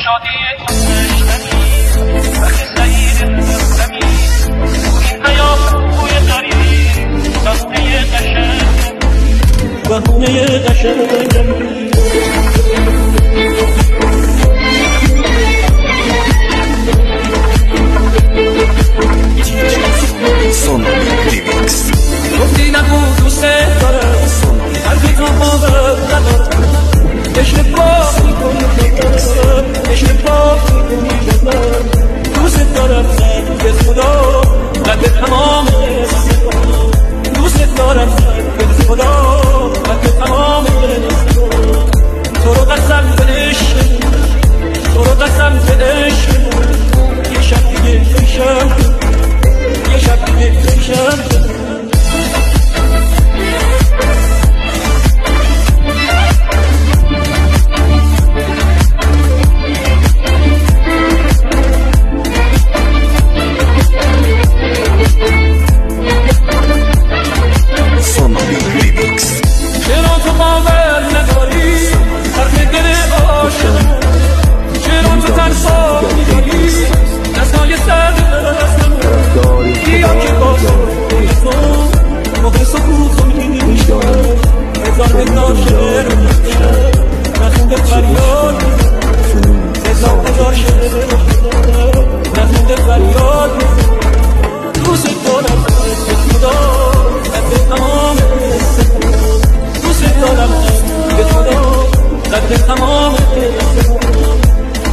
شادی داشتنی وقت سعید داشتنی این حیات بوی غریب بهونه قشنگ بهونه قشنگ گفتی نگو دوست دارم قلبی تو باور ندارم اشتباه میکنی اشتباه میکنی دوست دارم به خدا قلب تمام دوست دارم به خدا قلب تمام تو رو قسم به عشق تو رو قسم به عشق یه شب دیگه پیشم یه شب دیگه پیشم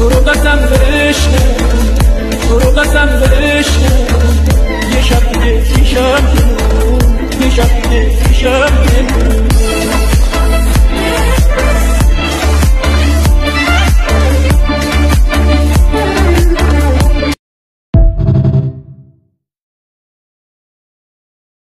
تو رو قسم به عشق تو رو قسم به عشق یه شب دیگه پیشم یه شب دیگه پیشم